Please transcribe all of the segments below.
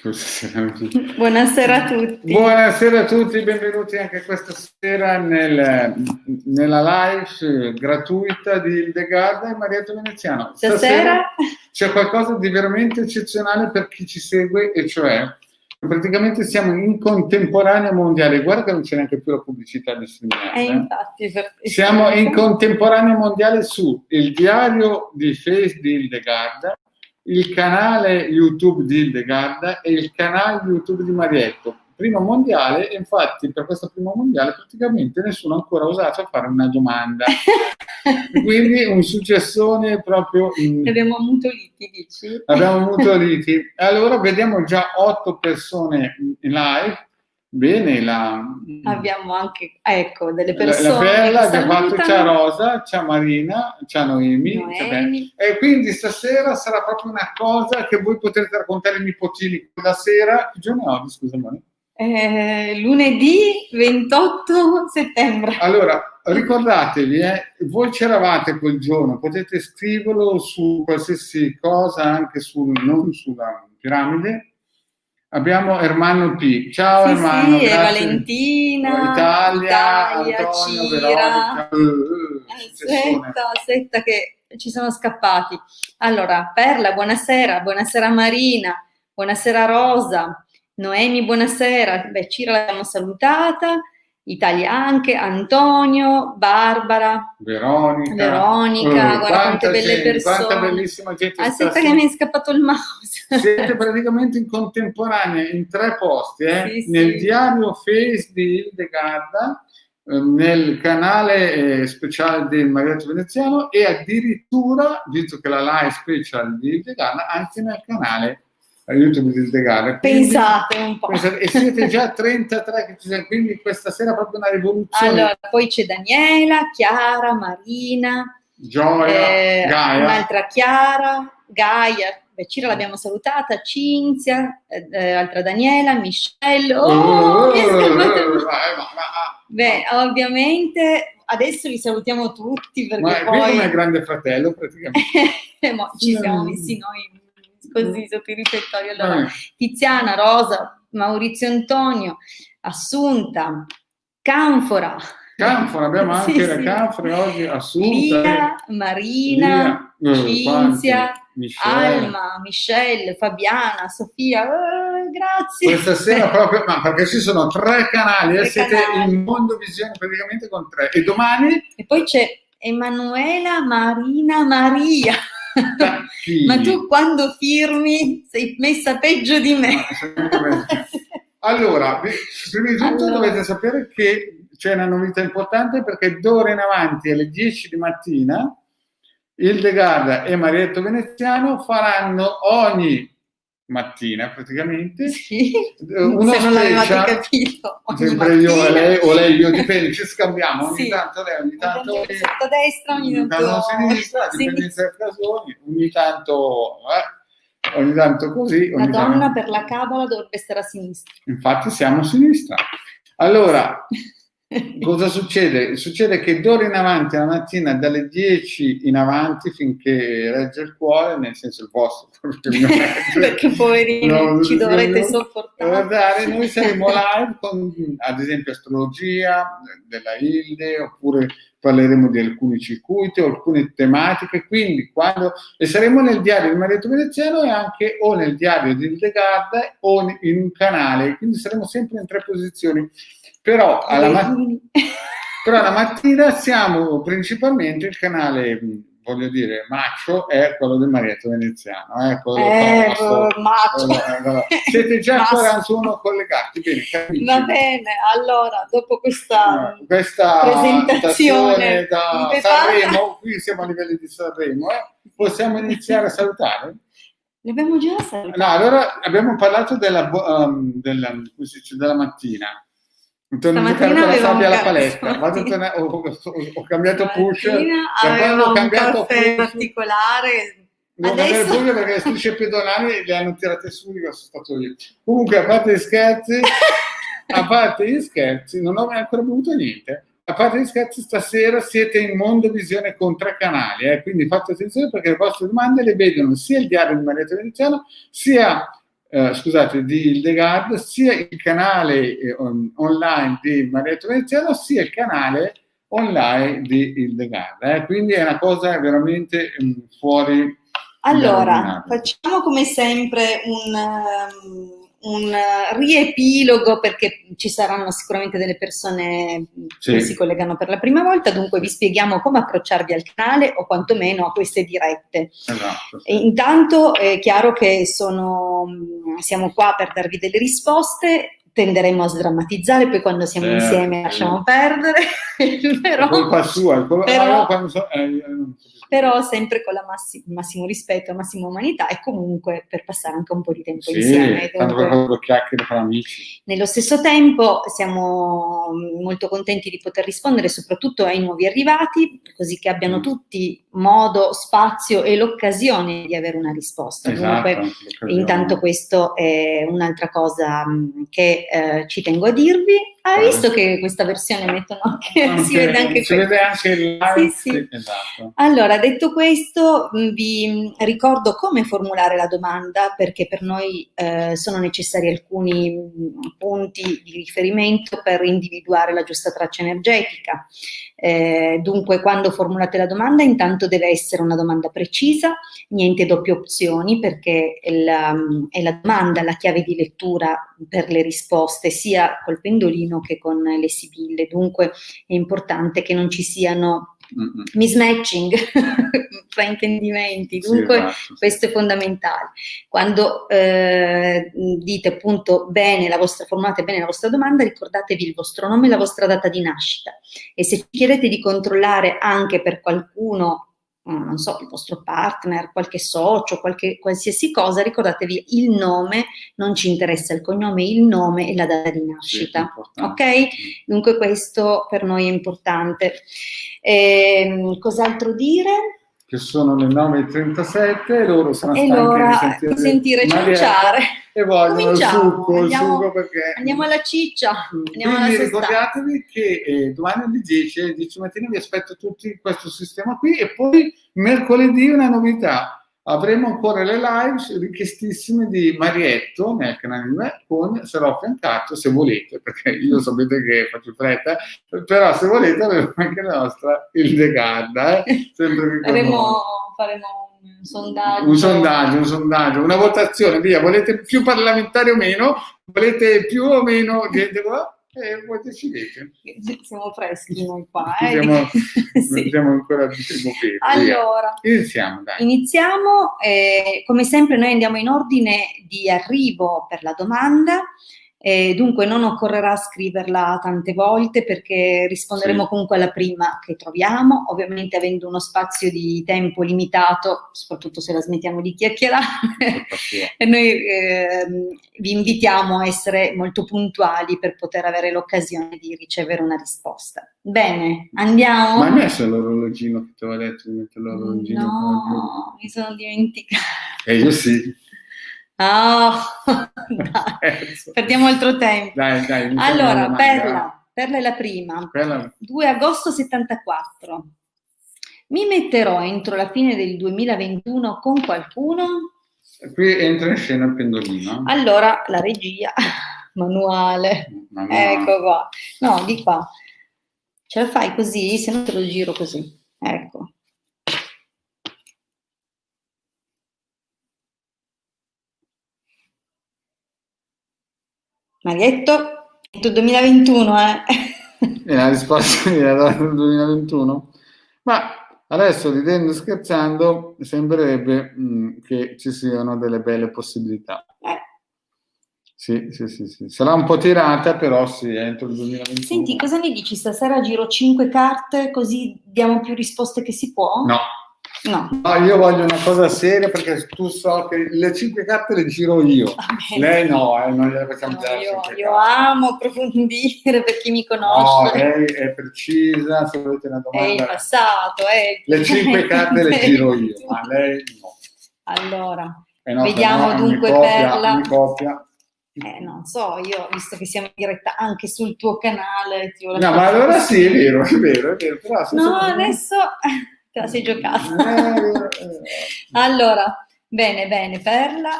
Buonasera a tutti. Buonasera a tutti, benvenuti anche questa sera nella live gratuita di Hildegarda e Marietta Veneziano. Stasera c'è qualcosa di veramente eccezionale per chi ci segue, e cioè praticamente siamo in contemporanea mondiale. Guarda che non c'è neanche più la pubblicità di streaming. Infatti, siamo in contemporanea mondiale su il diario di Face di Hildegarda, il canale YouTube di Hildegarda e il canale YouTube di Marietto. Primo mondiale, e infatti per questo primo mondiale praticamente nessuno ha ancora osato fare una domanda. Quindi un successone proprio. Abbiamo ammutoliti, dici? Abbiamo ammutoliti. Allora vediamo già 8 persone in live. Bene, abbiamo anche, ecco, delle persone. La Perla abbiamo fatto, c'è Rosa, c'è Marina, c'è Noemi. E quindi stasera sarà proprio una cosa che voi potrete raccontare ai nipotini. La sera, che giorno è oggi, scusa Marina? Lunedì 28 settembre. Allora, ricordatevi, voi c'eravate quel giorno, potete scriverlo su qualsiasi cosa, anche non sulla piramide. Abbiamo Ermanno P. Ciao Ermanno, sì, Valentina, Italia, Antonio, Cira. Aspetta che ci sono scappati. Allora, Perla, buonasera Marina, buonasera Rosa, Noemi, buonasera. Cira l'abbiamo salutata. Italia anche, Antonio, Barbara, Veronica, guarda quante belle persone. Quanta bellissima gente. Aspetta che mi è scappato il mouse. Siete praticamente in contemporanea in 3 posti, nel diario Face di Hildegarda, nel canale speciale del Marietto Veneziano e addirittura, visto che la live special di Hildegarda, anche nel canale YouTube di Hildegarda. Pensate un po'. E siete già 33 che ci sono, quindi questa sera è proprio una rivoluzione. Allora, poi c'è Daniela, Chiara, Marina, Gioia, Gaia. Un'altra Chiara, Gaia, Cira l'abbiamo salutata, Cinzia, altra Daniela, Michelle. Ovviamente adesso li salutiamo tutti perché poi come Grande Fratello praticamente. Ci siamo messi noi così sotto il riflettorio. Allora, Tiziana, Rosa, Maurizio Antonio, Assunta, Canfora, abbiamo anche la Canfora oggi, Assunta, Lia, Marina, Cinzia, Alma, Michelle, Fabiana, Sofia, grazie. Questa sera proprio, perché ci sono 3 canali, siete in Mondo Visione praticamente con 3. E domani? E poi c'è Emanuela, Marina, Maria. Ma tu quando firmi sei messa peggio di me. Allora, prima di tutto dovete sapere che c'è una novità importante, perché d'ora in avanti alle 10 di mattina Hildegarda e Marietto Veneziano faranno ogni mattina praticamente uno se non l'avevate capito, sempre io o lei io, dipende, ci scambiamo ogni tanto lei, ogni tanto a destra, ogni tanto a sinistra, dipende da occasioni, ogni tanto così. La donna per la cabala dovrebbe stare a sinistra, infatti siamo a sinistra. Allora cosa succede? Succede che d'ora in avanti la mattina, dalle 10 in avanti finché regge il cuore, nel senso il vostro, perché poverini ci dovrete sopportare. Noi saremo live con, ad esempio, astrologia della Hilde, oppure parleremo di alcuni circuiti o alcune tematiche, quindi e saremo nel diario del Marietto Veneziano e anche o nel diario di Hildegarda o in un canale, quindi saremo sempre in 3 posizioni. Però alla mattina siamo principalmente il canale, voglio dire, macho è quello del Marietto Veneziano. Siete già 41 collegati, bene, capisci? Va bene, allora, dopo questa presentazione da Sanremo, qui siamo a livello di Sanremo, possiamo iniziare a salutare? Li abbiamo già salutati. No, allora abbiamo parlato della mattina. Stamattina la sabbia alla palestra, ho cambiato push, avevo un caffè particolare. Adesso perché le strisce pedonali le hanno tirate su, io sono stato lì. Comunque, a parte gli scherzi, non ho ancora bevuto niente. A parte gli scherzi, stasera siete in Mondo Visione con 3 canali, quindi fate attenzione perché le vostre domande le vedono sia il diario di Marietto Veneziano, sia scusate, di Hildegard, sia il canale online di Marietta Veneziano, sia il canale online di Hildegard. Quindi è una cosa veramente fuori. Allora, facciamo come sempre un riepilogo, perché ci saranno sicuramente delle persone che si collegano per la prima volta, dunque vi spieghiamo come approcciarvi al canale o quantomeno a queste dirette. Esatto, sì. Intanto è chiaro che siamo qua per darvi delle risposte, tenderemo a sdrammatizzare, poi quando siamo insieme lasciamo perdere, però, è colpa sua, però sempre con il massimo rispetto, la massima umanità, e comunque per passare anche un po' di tempo insieme. Dunque, chiacchiere fra amici. Nello stesso tempo siamo molto contenti di poter rispondere soprattutto ai nuovi arrivati, così che abbiano tutti modo, spazio e l'occasione di avere una risposta. Esatto, dunque, intanto questo è un'altra cosa che ci tengo a dirvi. Visto che questa versione mettono anche si vede anche il live. Sì. Esatto. Allora, detto questo, vi ricordo come formulare la domanda, perché per noi sono necessari alcuni punti di riferimento per individuare la giusta traccia energetica. Dunque, quando formulate la domanda, intanto deve essere una domanda precisa, niente doppie opzioni, perché è la domanda la chiave di lettura per le risposte, sia col pendolino che con le sibille. Dunque è importante che non ci siano mismatching, fraintendimenti, dunque esatto, questo è fondamentale. Quando dite appunto formulate bene la vostra domanda, ricordatevi il vostro nome e la vostra data di nascita, e se chiedete di controllare anche per qualcuno, non so, il vostro partner, qualche socio, qualsiasi cosa, ricordatevi il nome, non ci interessa il cognome, il nome e la data di nascita, ok? Dunque questo per noi è importante. Cos'altro dire? Che sono le 9:37 e loro sono stanchi di sentire cianciare. E vogliono il succo perché... Andiamo alla ciccia. Quindi ricordatevi che domani alle 10 mattina vi aspetto tutti in questo sistema qui, e poi mercoledì una novità. Avremo ancora le live richiestissime di Marietto nel canale sarò affiancato, se volete, perché io sapete che faccio fretta, però se volete avremo anche la nostra Hildegard, sempre faremo un sondaggio, una votazione, via, volete più parlamentari o meno, volete più o meno gente qua? Voi decidete. Siamo freschi noi qua. Siamo ancora di primo piede. Allora, iniziamo, dai. Iniziamo. Come sempre noi andiamo in ordine di arrivo per la domanda. Dunque non occorrerà scriverla tante volte, perché risponderemo comunque alla prima che troviamo, ovviamente avendo uno spazio di tempo limitato, soprattutto se la smettiamo di chiacchierare. E noi vi invitiamo a essere molto puntuali per poter avere l'occasione di ricevere una risposta. Bene, andiamo. Ma hai messo l'orologino che ti avevo detto di mettere l'orologino? No, mi sono dimenticata. Io sì. Dai, perdiamo altro tempo. Dai, allora, Perla è la prima. 2 agosto 74. Mi metterò entro la fine del 2021 con qualcuno? Qui entra in scena il pendolino. Allora, la regia manuale. Ecco qua. No, di qua. Ce la fai così? Se no te lo giro così. Ecco. Marietto, entro il 2021, E la risposta era nel 2021? Ma adesso, ridendo e scherzando, sembrerebbe che ci siano delle belle possibilità. Sì. Sarà un po' tirata, però sì, entro il 2021. Senti, cosa ne dici? Stasera giro 5 carte, così diamo più risposte che si può? No, io voglio una cosa seria, perché tu so che le 5 carte le giro io. Lei no, non gliele facciamo girare. Io amo approfondire, per chi mi conosce. No, lei è precisa, se volete una domanda. È il passato, le 5 carte le giro io, ma lei no. Allora, vediamo dunque Perla. Non so, io, visto che siamo in diretta anche sul tuo canale... No, ma allora sì, è vero. Però no, adesso... te la sei giocata. Allora, bene, Perla.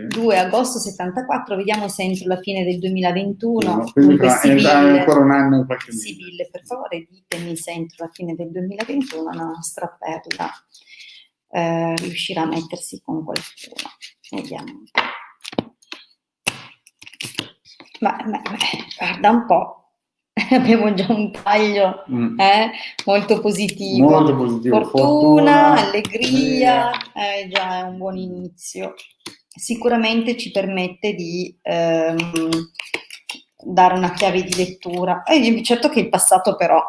2 agosto 74, vediamo se entro la fine del 2021. Quindi ancora un anno e qualche mese. Sibille, per favore ditemi se entro la fine del 2021 la nostra perla riuscirà a mettersi con qualcuno. Vediamo. Guarda un po'. Abbiamo già un taglio molto positivo. Molto positivo. Fortuna, allegria, già è un buon inizio. Sicuramente ci permette di dare una chiave di lettura. Certo che il passato però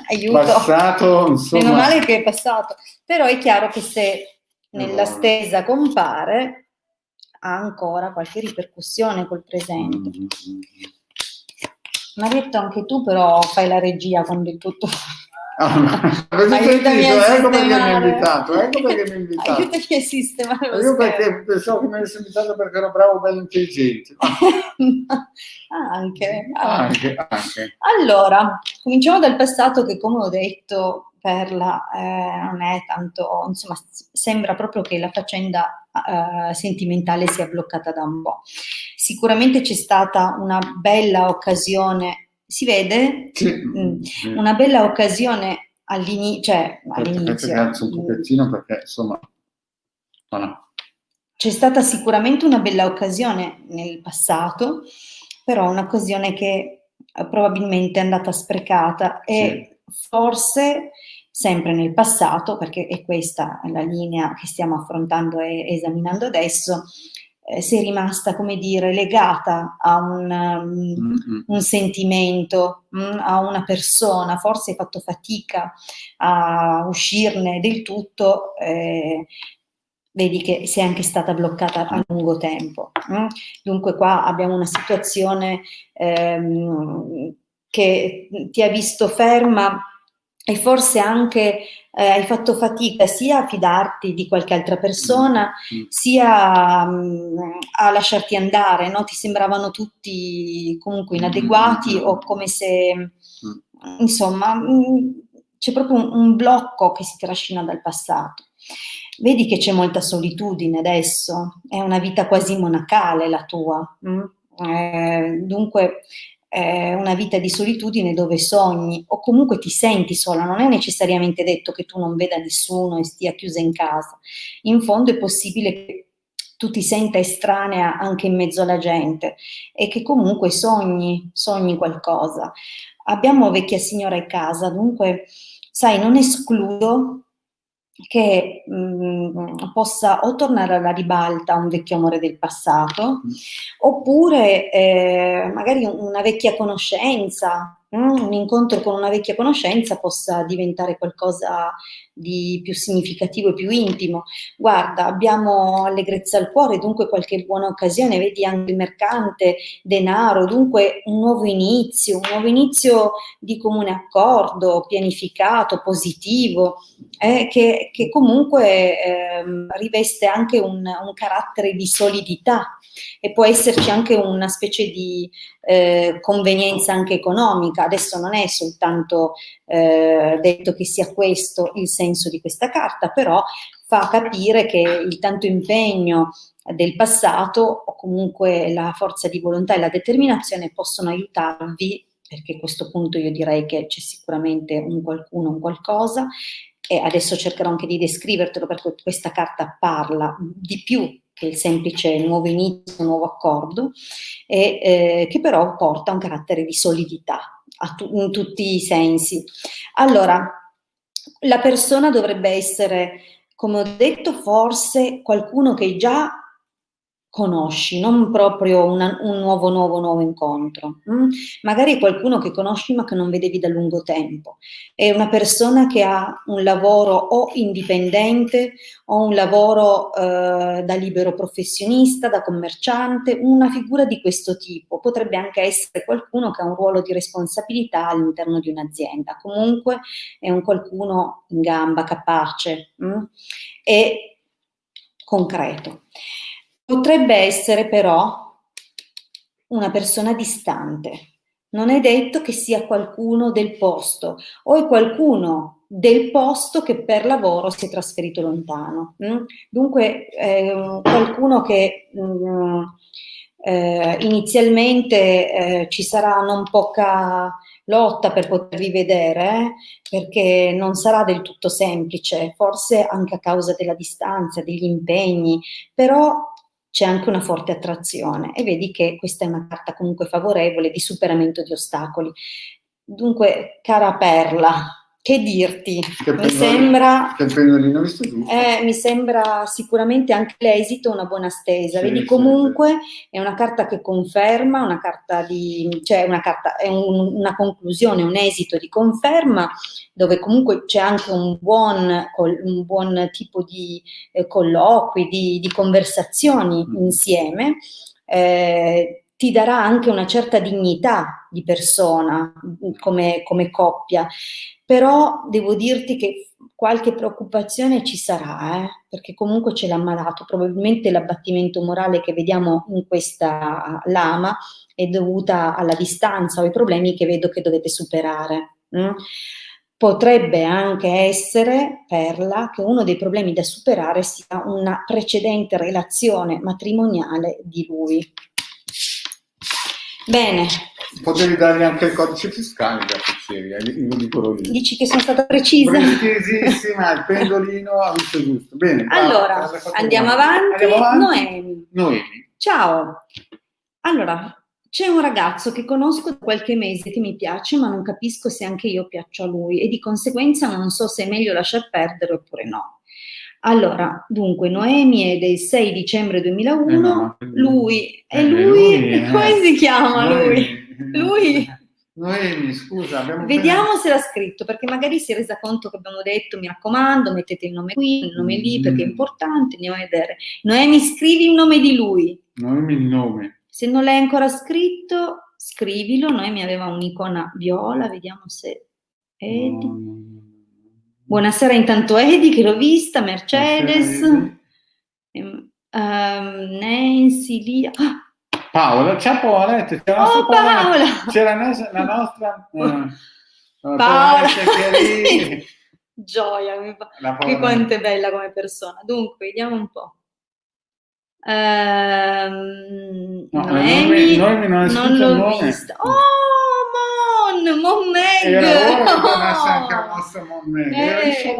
aiuto. Passato, insomma. Meno male che è passato. Però è chiaro che se nella stesa compare ha ancora qualche ripercussione col presente. Marietto, anche tu però fai la regia quando è tutto. Aiutami ecco perché mi ha invitato. Aiutami a sistemare lo Io perché pensavo che mi avessi invitato perché ero bravo, bello, intelligente. Anche. Allora, cominciamo dal passato che, come ho detto, Perla non è tanto, insomma, sembra proprio che la faccenda sentimentale sia bloccata da un po'. Sicuramente c'è stata una bella occasione, si vede? Sì. Una bella occasione all'inizio. Alzo un pochettino perché, insomma, C'è stata sicuramente una bella occasione nel passato, però un'occasione che probabilmente è andata sprecata e forse sempre nel passato, perché è questa la linea che stiamo affrontando e esaminando adesso, sei rimasta, come dire, legata a un sentimento, a una persona, forse hai fatto fatica a uscirne del tutto, vedi che sei anche stata bloccata a lungo tempo. Dunque qua abbiamo una situazione che ti ha visto ferma e forse anche hai fatto fatica sia a fidarti di qualche altra persona, sia a lasciarti andare, no? Ti sembravano tutti comunque inadeguati o come se, insomma, c'è proprio un blocco che si trascina dal passato. Vedi che c'è molta solitudine adesso, è una vita quasi monacale la tua, dunque è una vita di solitudine dove sogni o comunque ti senti sola, non è necessariamente detto che tu non veda nessuno e stia chiusa in casa, in fondo è possibile che tu ti senta estranea anche in mezzo alla gente e che comunque sogni qualcosa. Abbiamo vecchia signora in casa, dunque sai, non escludo che possa o tornare alla ribalta un vecchio amore del passato, oppure magari una vecchia conoscenza, un incontro con una vecchia conoscenza possa diventare qualcosa di più significativo e più intimo. Guarda, abbiamo allegrezza al cuore, dunque qualche buona occasione, vedi anche il mercante, denaro, dunque un nuovo inizio di comune accordo, pianificato, positivo, che comunque riveste anche un carattere di solidità e può esserci anche una specie di convenienza anche economica. Adesso non è soltanto detto che sia questo il senso di questa carta, però fa capire che il tanto impegno del passato o comunque la forza di volontà e la determinazione possono aiutarvi, perché a questo punto io direi che c'è sicuramente un qualcuno, un qualcosa, e adesso cercherò anche di descrivertelo perché questa carta parla di più che il semplice nuovo inizio, nuovo accordo, e che però porta un carattere di solidità in tutti i sensi. Allora, la persona dovrebbe essere, come ho detto, forse qualcuno che già conosci, non proprio un nuovo incontro. Magari qualcuno che conosci ma che non vedevi da lungo tempo. È una persona che ha un lavoro o indipendente o un lavoro da libero professionista, da commerciante, una figura di questo tipo. Potrebbe anche essere qualcuno che ha un ruolo di responsabilità all'interno di un'azienda. Comunque è un qualcuno in gamba, capace e concreto. Potrebbe essere però una persona distante. Non è detto che sia qualcuno del posto, o è qualcuno del posto che per lavoro si è trasferito lontano. Dunque, qualcuno che inizialmente ci sarà non poca lotta per potervi vedere, perché non sarà del tutto semplice, forse anche a causa della distanza, degli impegni, però c'è anche una forte attrazione e vedi che questa è una carta comunque favorevole di superamento di ostacoli. Dunque, cara Perla, che dirti? Mi sembra sicuramente anche l'esito una buona stesa. Sì, vedi, comunque sì. È una carta che conferma, una carta è una conclusione, un esito di conferma, dove comunque c'è anche un buon tipo di colloqui, di conversazioni insieme. Ti darà anche una certa dignità di persona come coppia, però devo dirti che qualche preoccupazione ci sarà, perché comunque c'è l'ammalato, probabilmente l'abbattimento morale che vediamo in questa lama è dovuta alla distanza o ai problemi che vedo che dovete superare. Potrebbe anche essere, Perla, che uno dei problemi da superare sia una precedente relazione matrimoniale di lui. Bene. Potevi dargli anche il codice fiscale da piacere, io dico lì. Dici che sono stata precisa? Precisissima, il pendolino ha visto giusto. Bene. Allora, andiamo avanti. Noemi. Ciao. Allora, c'è un ragazzo che conosco da qualche mese che mi piace, ma non capisco se anche io piaccio a lui e di conseguenza non so se è meglio lasciar perdere oppure no. Allora, dunque, Noemi è del 6 dicembre 2001, lui, come si chiama lui? Noemi, scusa. Vediamo se l'ha scritto, perché magari si è resa conto che abbiamo detto, mi raccomando, mettete il nome qui, il nome lì, perché è importante, andiamo a vedere. Noemi, scrivi il nome di lui. Noemi il nome. Se non l'hai ancora scritto, scrivilo. Noemi aveva un'icona viola, vediamo se... Buonasera intanto Edi, che l'ho vista, Mercedes, Nancy, Lia... Paola, ciao Paola, Paola! C'era la nostra... Paola! Gioia, che quanto è bella come persona. Dunque, vediamo un po'. Noemi non l'ho vista. Mon Meg! Era anche la nostra Mon Meg.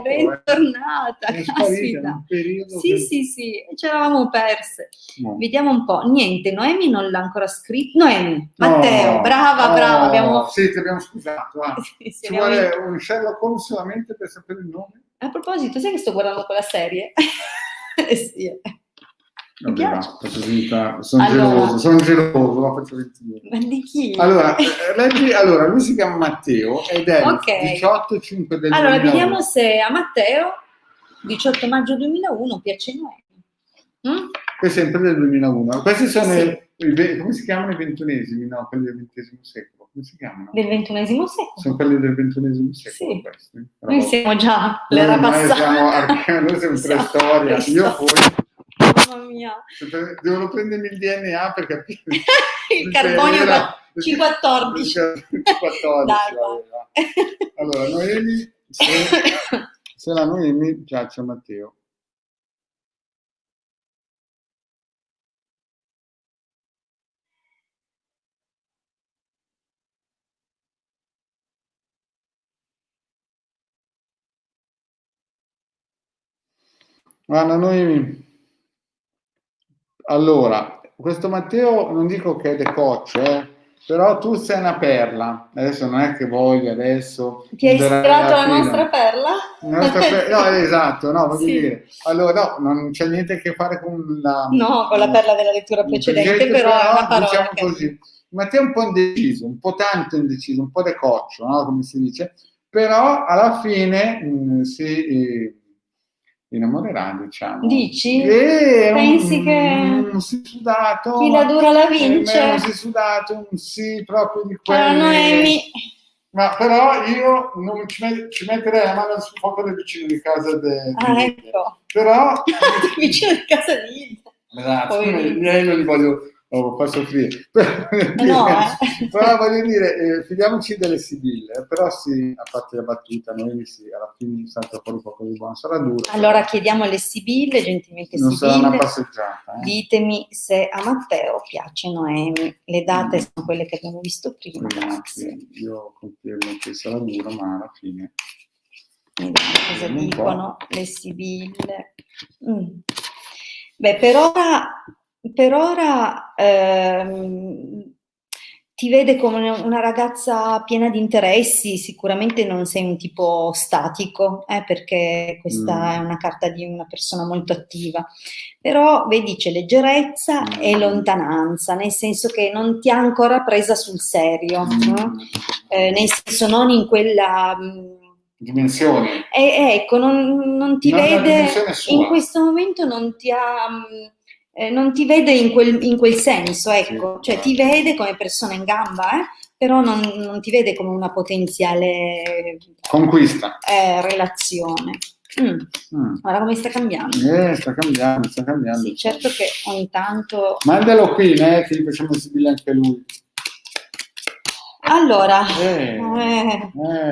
Bentornata, caspita. Sì, ci eravamo perse. No. Vediamo un po'. Niente, Noemi non l'ha ancora scritto. Noemi, Matteo, brava. Abbiamo... Sì, ti abbiamo scusato. Ci vuole un Sherlock Holmes solamente per sapere il nome? A proposito, sai che sto guardando quella serie? Sì. Mi piace. Sono geloso, la faccio sentire. Ma di chi? Allora, lui si chiama Matteo ed è il 18-5 del 2001. Allora, vediamo se a Matteo, 18 maggio 2001, piace Noemi. È sempre del 2001. Questi sono come si chiamano i ventunesimi? No, quelli del XX secolo. Come si chiamano? Del XXI secolo? Sono quelli del XXI secolo. Sì. Questi. Noi siamo già l'era passata. Noi siamo storia. Io poi... Mamma mia. Devono prendermi il DNA per capire il carbonio C14. Dai. Allora, Noemi, se la Noemi piace a Matteo. Guarda, Noemi. Allora, questo Matteo non dico che è decoccio, però tu sei una perla. Adesso non è che voglio adesso... Ti hai ispirato alla nostra perla? No, esatto, no, voglio dire. Allora, no, non c'è niente a che fare con la... No, con la perla della lettura precedente, però è una parola. Diciamo così. Matteo è un po' indeciso, un po' tanto indeciso, un po' decoccio, no? Come si dice. Però alla fine si... innamorerà, diciamo. Dici? Pensi che un sì sudato, chi la dura la vince? Un sì sudato, un sì proprio di quelli. Noemi. Ma però io non ci metterei la mano sul fuoco del vicino di casa ecco. Però vicino di casa di Ilda. Esatto, lei non li voglio fa soffrire. Però voglio dire, fidiamoci delle sibille, però sì, a parte la battuta, noi sì, alla fine salta fuori poco di buono, sarà duro. Allora chiediamo alle sibille, gentilmente non sibille, sarà una passeggiata. ditemi se a Matteo piace Noemi. Le date sono quelle che abbiamo visto prima, grazie. Io confermo che sarà duro, ma alla fine... Vediamo cosa dicono le sibille. Beh, per ora ti vede come una ragazza piena di interessi, sicuramente non sei un tipo statico, perché questa è una carta di una persona molto attiva, però vedi c'è leggerezza e lontananza, nel senso che non ti ha ancora presa sul serio, nel senso non in quella... dimensione. Ecco, non ti vede, in questo momento non ti ha... non ti vede in quel senso, ecco, sì, cioè ti vede come persona in gamba, però non ti vede come una potenziale conquista, relazione. Guarda come sta cambiando. Sta cambiando. Sì, certo che ogni tanto... Mandalo qui, che gli facciamo sibille anche lui. Allora,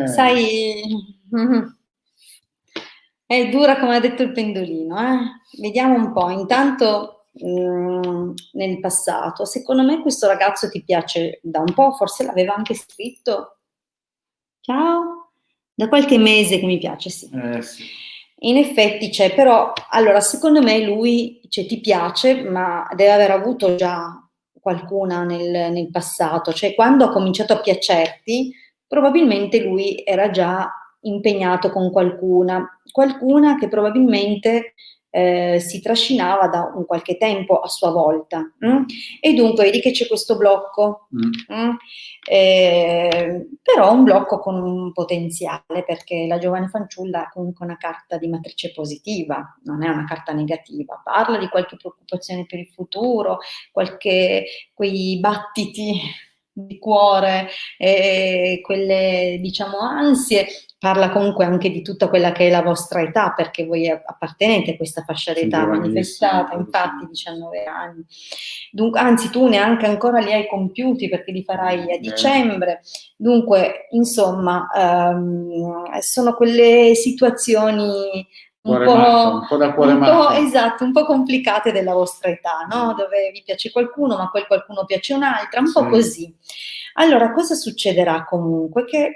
sai... È dura come ha detto il pendolino, Vediamo un po', intanto nel passato, secondo me questo ragazzo ti piace da un po', forse l'aveva anche scritto. Ciao, da qualche mese che mi piace, sì. Sì. In effetti c'è, però, allora, secondo me lui ti piace, ma deve aver avuto già qualcuna nel passato, cioè quando ha cominciato a piacerti, probabilmente lui era già impegnato con qualcuna che probabilmente si trascinava da un qualche tempo a sua volta. E dunque vedi che c'è questo blocco, però un blocco con un potenziale, perché la giovane fanciulla è comunque una carta di matrice positiva, non è una carta negativa, parla di qualche preoccupazione per il futuro, quei battiti di cuore, quelle diciamo ansie. Parla comunque anche di tutta quella che è la vostra età, perché voi appartenete a questa fascia d'età manifestata, infatti 19 anni. Dunque, anzi, tu neanche ancora li hai compiuti perché li farai a dicembre. Dunque, insomma, sono quelle situazioni un po' complicate della vostra età, no? Dove vi piace qualcuno, ma quel qualcuno piace un'altra, un po' così. Allora, cosa succederà comunque? Che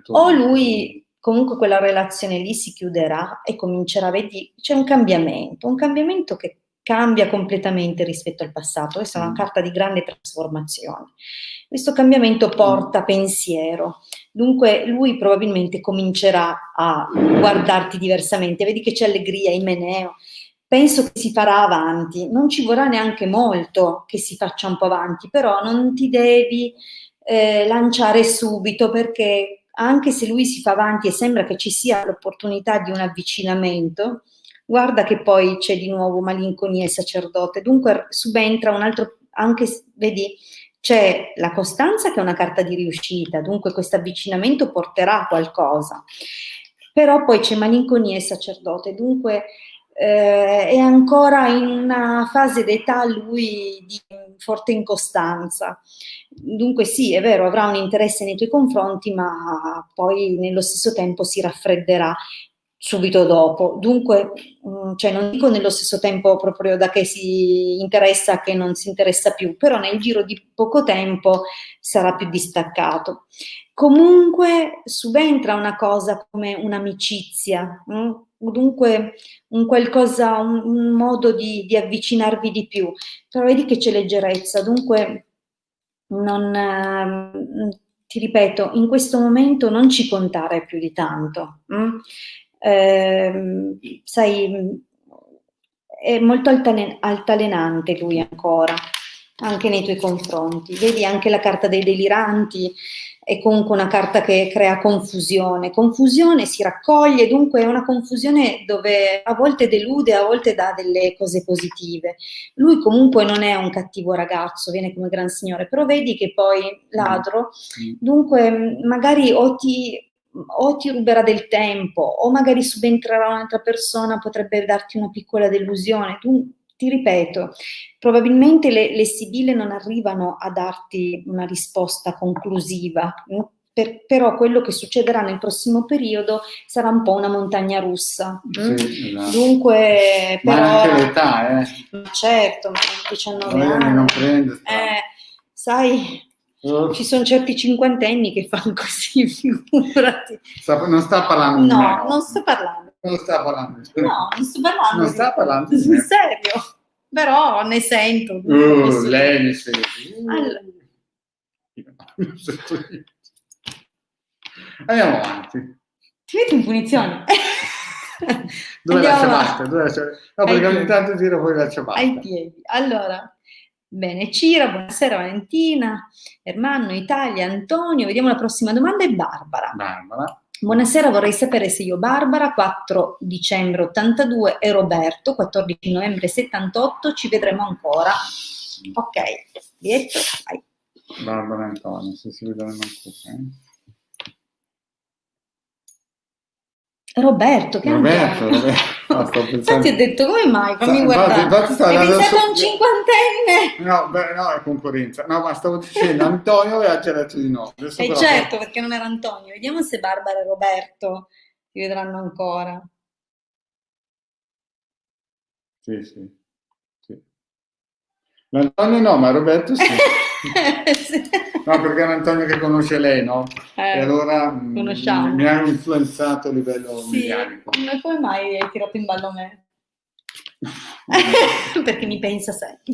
o lui, comunque quella relazione lì si chiuderà e comincerà, vedi, c'è un cambiamento che cambia completamente rispetto al passato. Questa è una carta di grande trasformazione. Questo cambiamento porta pensiero, dunque lui probabilmente comincerà a guardarti diversamente, vedi che c'è allegria, imeneo. Penso che si farà avanti, non ci vorrà neanche molto che si faccia un po' avanti, però non ti devi lanciare subito, perché anche se lui si fa avanti e sembra che ci sia l'opportunità di un avvicinamento, guarda che poi c'è di nuovo malinconia e sacerdote, dunque subentra un altro, anche vedi, c'è la costanza che è una carta di riuscita, dunque questo avvicinamento porterà a qualcosa, però poi c'è malinconia e sacerdote, dunque è ancora in una fase d'età lui di forte incostanza. Dunque sì, è vero, avrà un interesse nei tuoi confronti, ma poi nello stesso tempo si raffredderà subito dopo. Dunque, cioè non dico nello stesso tempo proprio da che si interessa che non si interessa più, però nel giro di poco tempo sarà più distaccato. Comunque subentra una cosa come un'amicizia, dunque un qualcosa, un modo di avvicinarvi di più, però vedi che c'è leggerezza, dunque ti ripeto, in questo momento non ci contare più di tanto. Sai, è molto altalenante lui ancora, anche nei tuoi confronti. Vedi anche la carta dei deliranti, è comunque una carta che crea confusione. Confusione si raccoglie, dunque è una confusione dove a volte delude, a volte dà delle cose positive. Lui comunque non è un cattivo ragazzo, viene come gran signore, però vedi che poi ladro, dunque magari o ti ruberà del tempo, o magari subentrerà un'altra persona, potrebbe darti una piccola delusione. Tu ti ripeto, probabilmente le sibille non arrivano a darti una risposta conclusiva, però quello che succederà nel prossimo periodo sarà un po' una montagna russa. Sì, esatto. Dunque, Ma però, anche l'età, ma certo, ma 19 Magari anni. non prende strada. Sai, ci sono certi cinquantenni che fanno così, figurati. Non sta parlando di me. No, non sto parlando. Non sta parlando di me. No, non sto parlando. Non sta parlando di me. In serio. Però ne sento. Lei ne sente. Allora. Andiamo avanti. Ti metti in punizione. Dove la Andiamo ciabatta? No, perché ogni tanto tiro poi la ciabatta. ai piedi. Allora, bene, Cira, buonasera Valentina, Ermanno, Italia, Antonio. Vediamo la prossima domanda, è Barbara. Buonasera, vorrei sapere se io, Barbara, 4 dicembre 82 e Roberto, 14 novembre 78, ci vedremo ancora. Ok, dietro, vai. Barbara e Antonio, se si vedranno ancora. Roberto, che Roberto. No, sto pensando... Infatti ho detto, come mai? Fammi guardare. Infatti hai pensato a un cinquantenne? No, è concorrenza. No, ma stavo dicendo, Antonio aveva già detto di no. Certo, perché non era Antonio. Vediamo se Barbara e Roberto si vedranno ancora. Sì. L'Antonio no, ma Roberto sì. Sì. No, perché è un Antonio che conosce lei, no? E allora mi ha influenzato a livello mediatico. Come mai hai tirato in ballo me? Perché mi pensa sempre.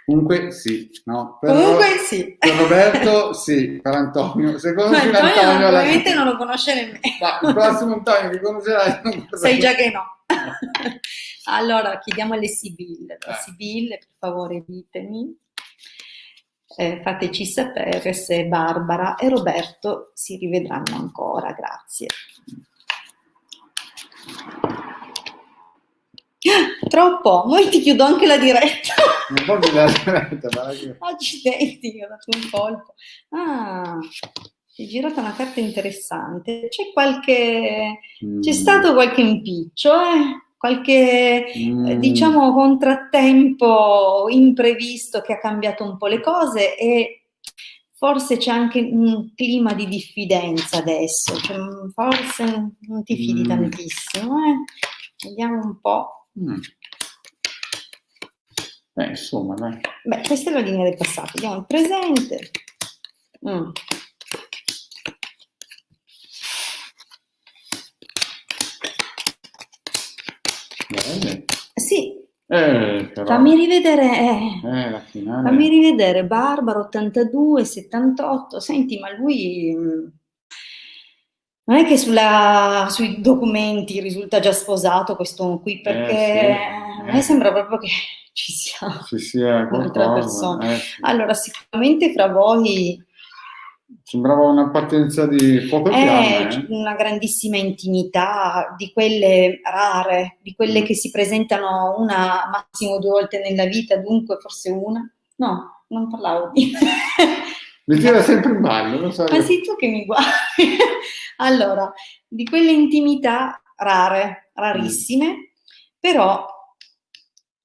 Comunque sì, no? Comunque sì. Per Roberto sì, per Antonio. Se conosci Antonio probabilmente non lo conosce nemmeno. Ma il prossimo Antonio che conoscerai non sai già che no. Allora chiediamo alle Sibille. Sibille, per favore ditemi. Fateci sapere se Barbara e Roberto si rivedranno ancora, grazie. Troppo, poi ti chiudo anche la diretta. Non può chiudere la diretta, ma accidenti, ho dato un colpo. Si è girata una carta interessante. C'è stato qualche impiccio, qualche diciamo contrattempo imprevisto che ha cambiato un po' le cose e forse c'è anche un clima di diffidenza adesso, cioè, forse non ti fidi tantissimo, vediamo un po'. Insomma, dai. Questa è la linea del passato, vediamo il presente. Sì. Però... fammi rivedere la finale. Fammi rivedere Barbara 82 78. Senti, ma lui non è che sui documenti risulta già sposato questo qui, perché a me sembra proprio che ci sia un'altra persona. Allora, sicuramente fra voi sembrava una partenza di fuoco e fiamme. Una grandissima intimità, di quelle rare, di quelle che si presentano una, massimo 2 volte nella vita, dunque forse una. No, non parlavo di... Mi tira sempre in ballo, lo so. Ma sei tu che mi guardi. Allora, di quelle intimità rare, rarissime, però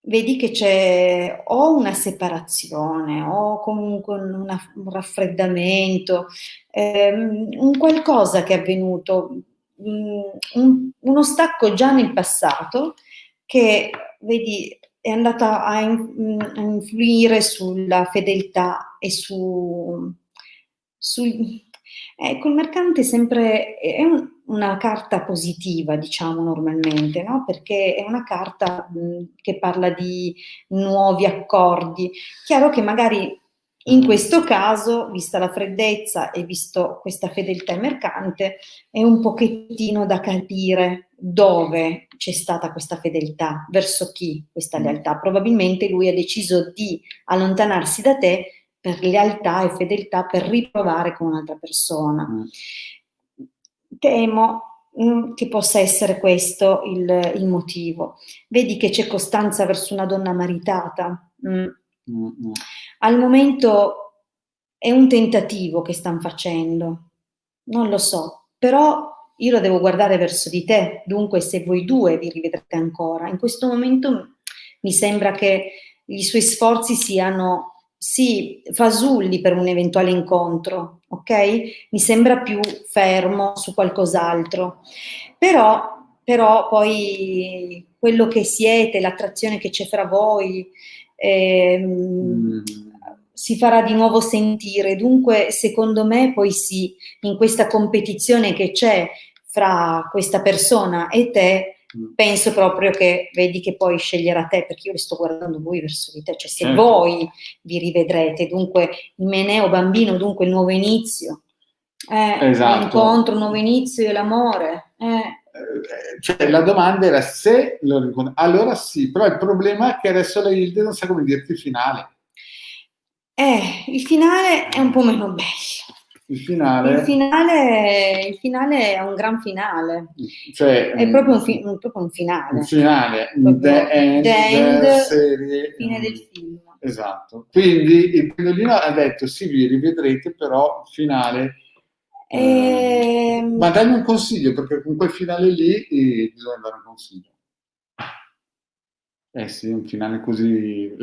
vedi che c'è o una separazione o comunque un raffreddamento, un qualcosa che è avvenuto, uno stacco già nel passato che, vedi, è andata a influire sulla fedeltà e ecco, il mercante sempre è una carta positiva, diciamo normalmente, no? Perché è una carta che parla di nuovi accordi. Chiaro che magari in questo caso, vista la freddezza e visto questa fedeltà mercante, è un pochettino da capire dove c'è stata questa fedeltà, verso chi questa lealtà. Probabilmente lui ha deciso di allontanarsi da te per lealtà e fedeltà, per riprovare con un'altra persona. Temo che possa essere questo il motivo. Vedi che c'è costanza verso una donna maritata. Al momento è un tentativo che stanno facendo, non lo so, però io la devo guardare verso di te, dunque se voi due vi rivedrete ancora. In questo momento mi sembra che i suoi sforzi siano, sì, fasulli per un eventuale incontro, ok? Mi sembra più fermo su qualcos'altro. Però poi quello che siete, l'attrazione che c'è fra voi, si farà di nuovo sentire. Dunque, secondo me, poi sì, in questa competizione che c'è fra questa persona e te, penso proprio che vedi che poi sceglierà te, perché io le sto guardando voi verso di te, cioè se voi vi rivedrete, dunque il Meneo bambino, dunque il nuovo inizio, esatto. l'incontro, un nuovo inizio e l'amore. Cioè la domanda era se lo riconosco. Allora sì, però il problema è che adesso la Hilde non sa come dirti il finale. Il finale è un po' meno bello. Il finale è un gran finale, cioè, è proprio un finale. Un finale, the end, serie. Fine del film. Esatto. Quindi il pendolino ha detto sì, vi rivedrete, però finale. Ma dammi un consiglio, perché con quel finale lì bisogna dare un consiglio. Sì, un finale così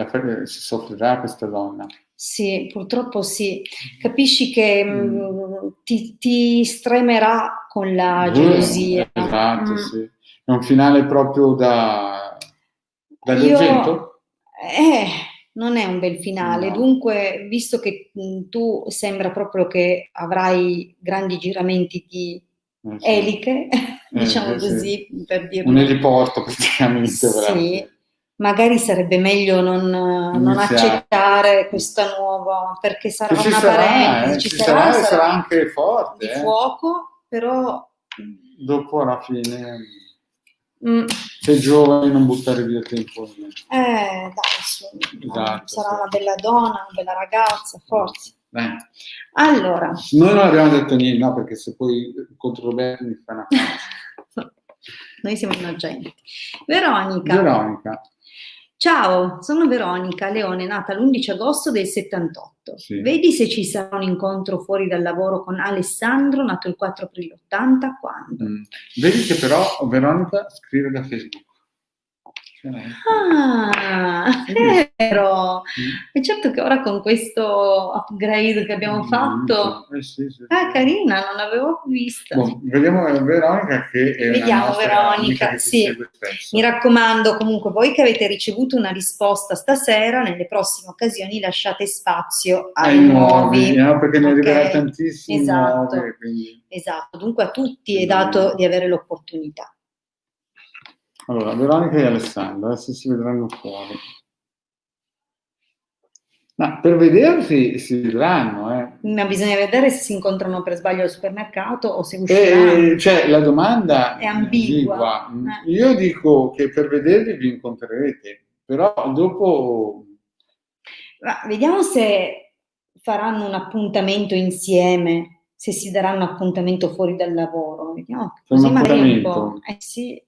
si soffrirà questa donna. Sì, purtroppo sì. Capisci che ti stremerà con la gelosia. Esatto, sì. È un finale proprio da argento? Non è un bel finale. No. Dunque, visto che tu sembra proprio che avrai grandi giramenti di eliche, diciamo così, per dirlo. Un eliporto praticamente. Sì. Magari sarebbe meglio non accettare questa nuova, perché sarà una parentesi, sarà anche forte. Di fuoco, però dopo alla fine sei giovane, non buttare via tempo. Dai, esatto, sarà una bella donna, una bella ragazza, forza. Allora. Noi non abbiamo detto niente, no, perché se poi contro Roberto mi fa una faccia. Noi siamo innocenti. Veronica. Ciao, sono Veronica Leone, nata l'11 agosto del 78. Sì. Vedi se ci sarà un incontro fuori dal lavoro con Alessandro, nato il 4 aprile 80, quando? Vedi che però Veronica scrive da Facebook. È vero. E certo che ora con questo upgrade che abbiamo fatto, sì. Carina, non l'avevo vista. Vediamo Veronica Veronica, sì. Mi raccomando, comunque, voi che avete ricevuto una risposta stasera, nelle prossime occasioni lasciate spazio ai nuovi. Perché ne arriverà tantissimi. Esatto. Nuovi, quindi. Esatto, dunque a tutti è dato di avere l'opportunità. Allora, Veronica e Alessandro, adesso si vedranno fuori. Ma per vedersi si vedranno, Ma bisogna vedere se si incontrano per sbaglio al supermercato o se usciranno. Cioè, la domanda è ambigua. Io dico che per vedervi vi incontrerete, però dopo... Ma vediamo se faranno un appuntamento insieme, se si daranno appuntamento fuori dal lavoro. Vediamo. Così magari un po'. Sì.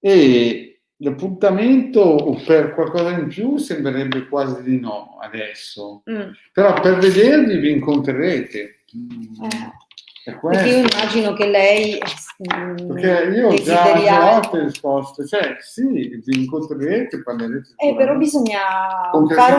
E l'appuntamento per qualcosa in più sembrerebbe quasi di no adesso, però per vedervi vi incontrerete. Perché io immagino che lei perché io ho già risposto, cioè sì, vi incontrerete, parlerete. Però bisogna fare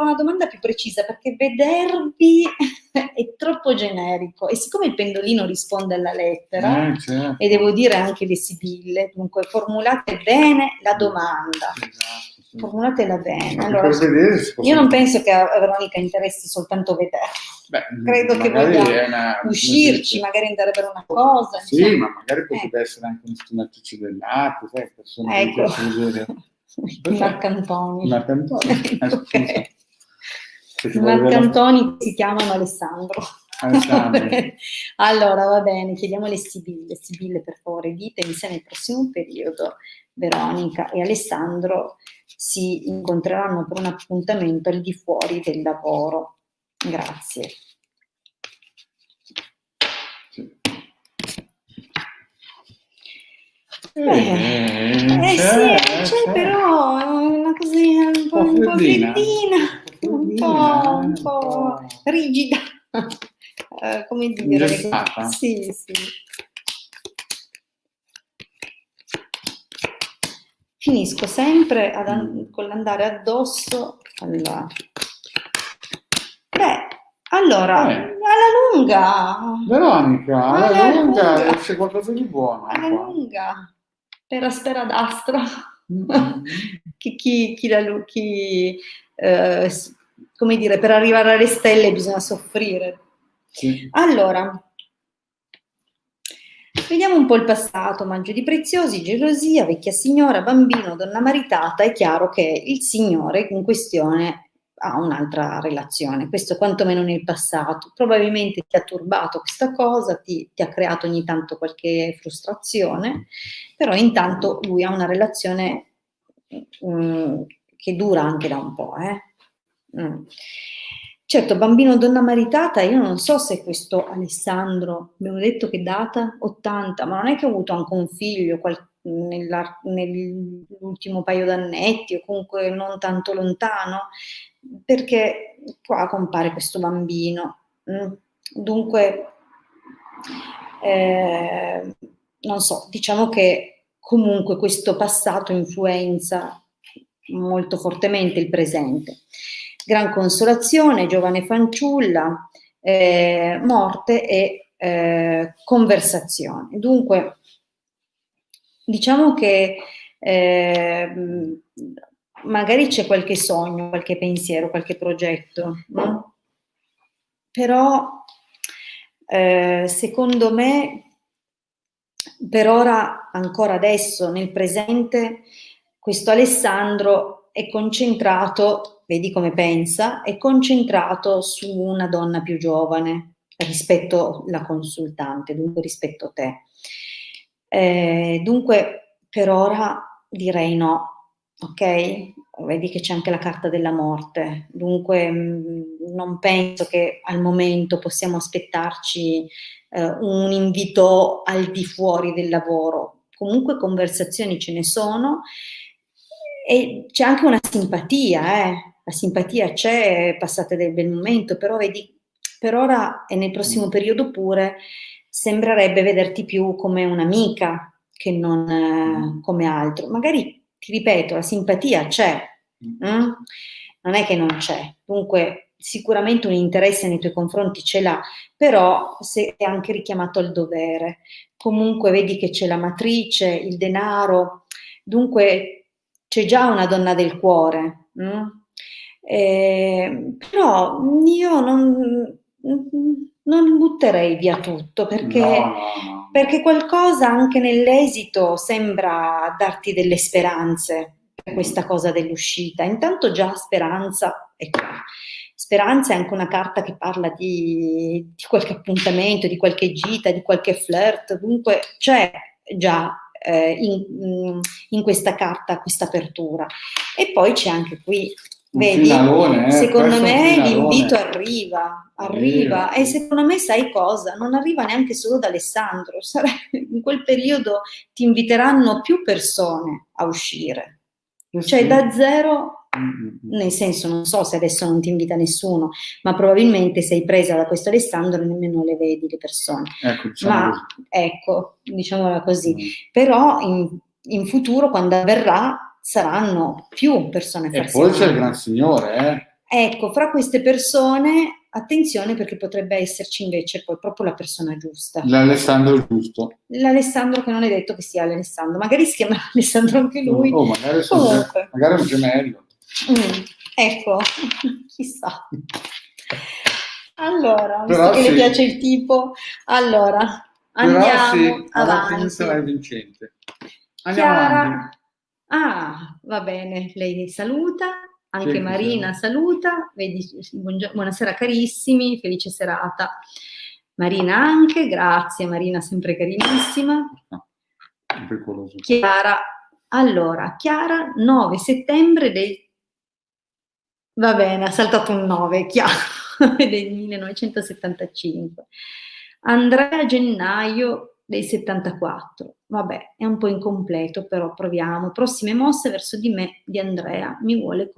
una domanda più precisa, perché vedervi è troppo generico, e siccome il pendolino risponde alla lettera, certo. E devo dire anche le sibille, dunque formulate bene la domanda. Esatto. Formulatela bene. Allora, io non penso che a Veronica interessi soltanto vedere. Credo che voglia uscirci, magari andare per una cosa. Sì, insomma. Ma magari potrebbe essere anche un studiatrice dell'arte, sai, persone che piacciono vedere. Marcantoni. Okay. I Marcantoni si chiamano Alessandro. Allora, va bene, chiediamo le sibille. Sibille, per favore, ditemi se nel prossimo periodo Veronica e Alessandro si incontreranno per un appuntamento al di fuori del lavoro. Grazie. C'è però una cosina un po' freddina, un po' rigida. come dire, ingessata. sì. Finisco sempre con l'andare addosso alla... allora, alla lunga. Veronica, alla lunga c'è qualcosa di buono. Alla qua. lunga, per asperadastro. Mm. Come dire, per arrivare alle stelle bisogna soffrire. Sì. Allora, vediamo un po' il passato. Maggio di preziosi, gelosia, vecchia signora, bambino, donna maritata. È chiaro che il signore in questione ha un'altra relazione, questo quantomeno nel passato. Probabilmente ti ha turbato questa cosa, ti ha creato ogni tanto qualche frustrazione, però intanto lui ha una relazione che dura anche da un po'. Certo, bambino donna maritata, io non so se questo Alessandro, abbiamo detto che data 80, ma non è che ha avuto anche un figlio nell'ultimo paio d'annetti o comunque non tanto lontano, perché qua compare questo bambino. Dunque, non so, diciamo che comunque questo passato influenza molto fortemente il presente. Gran consolazione, giovane fanciulla, morte e conversazione. Dunque, diciamo che magari c'è qualche sogno, qualche pensiero, qualche progetto, no? Però secondo me per ora, ancora adesso, nel presente, questo Alessandro è concentrato, vedi come pensa, è concentrato su una donna più giovane rispetto alla consultante, dunque rispetto a te. Dunque, per ora direi no, ok? Vedi che c'è anche la carta della morte, dunque non penso che al momento possiamo aspettarci un invito al di fuori del lavoro. Comunque conversazioni ce ne sono e c'è anche una simpatia, la simpatia c'è, passate del bel momento, però vedi, per ora e nel prossimo periodo pure sembrerebbe vederti più come un'amica che non come altro. Magari, ti ripeto, la simpatia c'è, non è che non c'è. Dunque, sicuramente un interesse nei tuoi confronti ce l'ha, però sei anche richiamato al dovere. Comunque vedi che c'è la matrice, il denaro, dunque c'è già una donna del cuore. Però io non butterei via tutto perché, perché qualcosa anche nell'esito sembra darti delle speranze per questa cosa dell'uscita. Intanto già speranza è qua. Speranza è anche una carta che parla di qualche appuntamento, di qualche gita, di qualche flirt, dunque c'è già in questa carta questa apertura. E poi c'è anche qui, vedi, finalone, secondo me l'invito arriva e secondo me sai cosa? Non arriva neanche solo da Alessandro, in quel periodo ti inviteranno più persone a uscire. Cioè da zero, nel senso non so se adesso non ti invita nessuno, ma probabilmente sei presa da questo Alessandro e nemmeno le vedi le persone. Ecco, diciamo così. Ecco, diciamola così. Però in futuro, quando avverrà, saranno più persone a farsi E poi c'è il avanti. Gran Signore, Ecco, fra queste persone, attenzione perché potrebbe esserci invece poi proprio la persona giusta. L'Alessandro giusto. L'Alessandro che non è detto che sia l'Alessandro, magari si chiama Alessandro anche lui. Magari è un gemello. Ecco, chissà. Allora, visto che le piace il tipo, allora andiamo avanti. Sarà vincente. Chiara, va bene, lei saluta, anche Marina saluta, vedi, buonasera carissimi, felice serata. Marina anche, grazie Marina, sempre carinissima. Chiara, allora, Chiara, 9 settembre va bene, ha saltato un 9, chiaro, del 1975. Andrea gennaio del 74. Vabbè, è un po' incompleto, però proviamo. Prossime mosse verso di me di Andrea. Mi vuole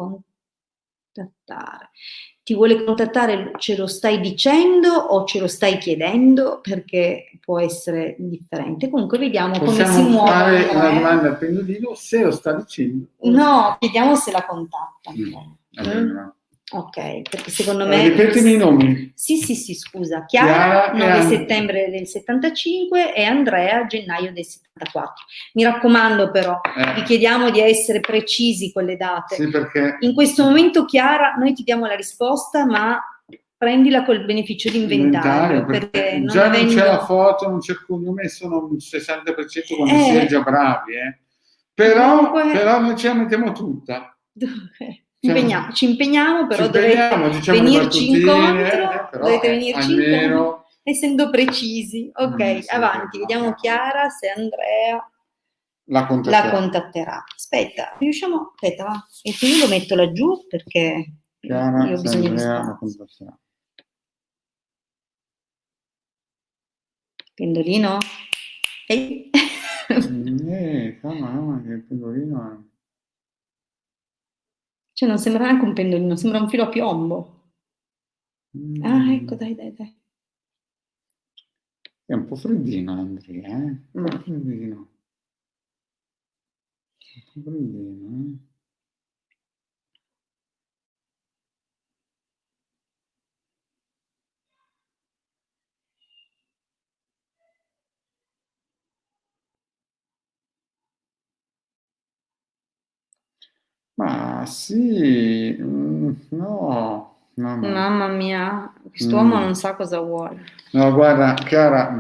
contattare. Ti vuole contattare, ce lo stai dicendo o ce lo stai chiedendo? Perché può essere differente. Comunque vediamo come si Possiamo muove. fare una domanda al pendolino se lo sta dicendo. No, vediamo se la contatta. Ok, perché secondo me... Ripetimi i nomi. Sì, scusa. Chiara 9 e settembre del 75 e Andrea gennaio del 74. Mi raccomando però, vi chiediamo di essere precisi con le date. Sì, perché in questo momento, Chiara, noi ti diamo la risposta, ma prendila col beneficio di inventario. Perché non già avendo... non c'è la foto, non c'è il cognome, sono un 60% quando si è già bravi. Però noi ce la mettiamo tutta. Ci impegniamo, però diciamo venirci incontro, però dovete venirci incontro, essendo precisi. Ok, sì, avanti, vediamo Chiara se Andrea la contatterà. Aspetta, va. E se io lo metto laggiù perché Chiara, io ho bisogno di Andrea la spazio. contatterà. Pendolino? Ehi. Calma, che il pendolino è... Cioè non sembra neanche un pendolino, sembra un filo a piombo. Ah, ecco, dai. È un po' freddino, Andrea, Un po' freddino. Ma sì, no. Mamma mia, quest'uomo non sa cosa vuole. No, guarda, Chiara,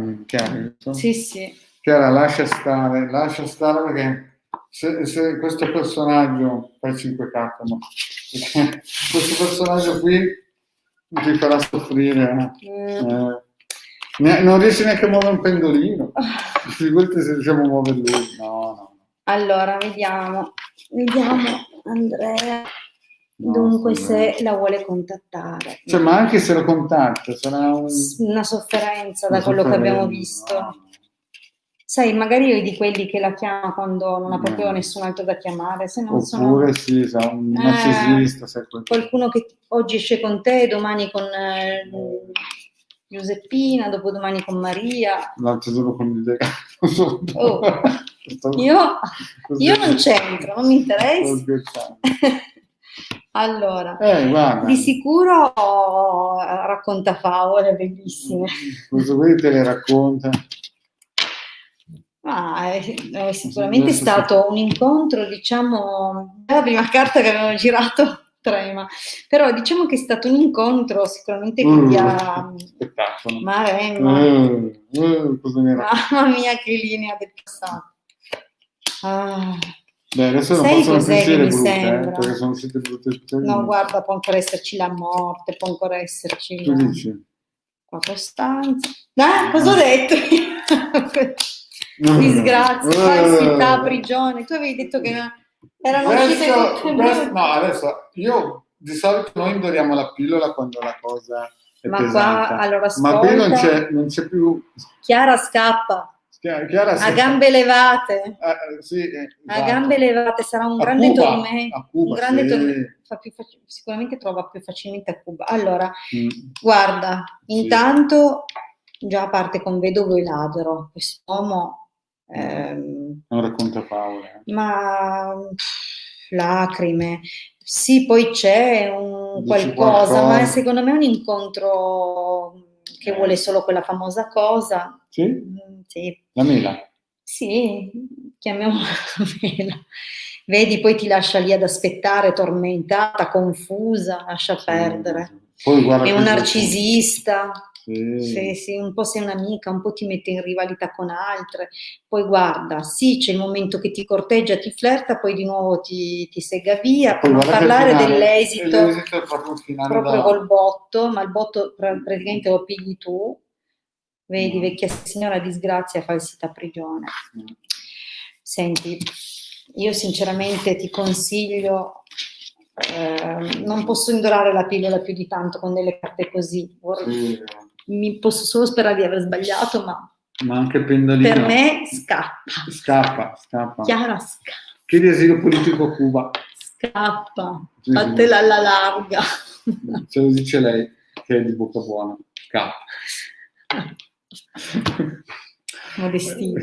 Sì. Chiara, lascia stare perché se questo personaggio, fai 5 carte, questo personaggio qui ti farà soffrire. Non riesci neanche a muovere un pendolino. Figurati se riusciamo a muovere lui. No. Allora, vediamo, Andrea. Dunque, se la vuole contattare. Cioè, ma anche se la contatta, sarà una sofferenza da quello che abbiamo visto. No. Sai, magari io di quelli che la chiama quando non ha proprio nessun altro da chiamare. Se non oppure sì, un narcisista. Qualcuno che oggi esce con te, domani con Giuseppina, dopodomani con Maria. L'altro giorno con il Io non c'entro, non mi interessa. Allora, di sicuro racconta favole bellissime. Cosa vuoi te le racconta? È sicuramente stato un incontro, diciamo, la prima carta che avevamo girato trema, però diciamo che è stato un incontro sicuramente che ti ha... Spettacolo. Mamma mia, che linea del passato. Beh, adesso non possono uscire brutte, perché sono uscite brutte. No, guarda, può ancora esserci la morte, può ancora esserci... Tu dici? La costanza. Cosa ho detto? Disgrazia, falsità, prigione. Tu avevi detto che erano uscite tutte. No, adesso io di solito noi indoriamo la pillola quando la cosa è pesante. Qua, allora, ma qui non c'è più. Chiara scappa. A gambe levate. Sì, esatto. A gambe levate sarà un grande tormento. Un grande tormento. Sicuramente trova più facilmente a Cuba. Allora, guarda, intanto già parte con Vedovo e Ladro. Quest'uomo non racconta favole. Ma lacrime. Sì, poi c'è un qualcosa, ma secondo me è un incontro che vuole solo quella famosa cosa. Sì? Sì. La mela? Sì, chiamiamola mela. Vedi, poi ti lascia lì ad aspettare, tormentata, confusa, lascia perdere. Poi guarda, è un narcisista. Sì, un po' sei un'amica, un po' ti mette in rivalità con altre, poi guarda, sì, c'è il momento che ti corteggia, ti flirta, poi di nuovo ti sega via, per non parlare dell'esito proprio col botto, ma il botto praticamente lo pigli tu, vedi, vecchia signora disgrazia, falsità, prigione. Senti, io sinceramente ti consiglio, non posso indorare la pillola più di tanto con delle carte così. Mi posso solo sperare di aver sbagliato, ma anche il pendolino per me scappa. Chiara scappa. Chiedi asilo politico a Cuba. Sì, fatela alla larga. Ce lo dice lei, che è di bocca buona. K. Modestino.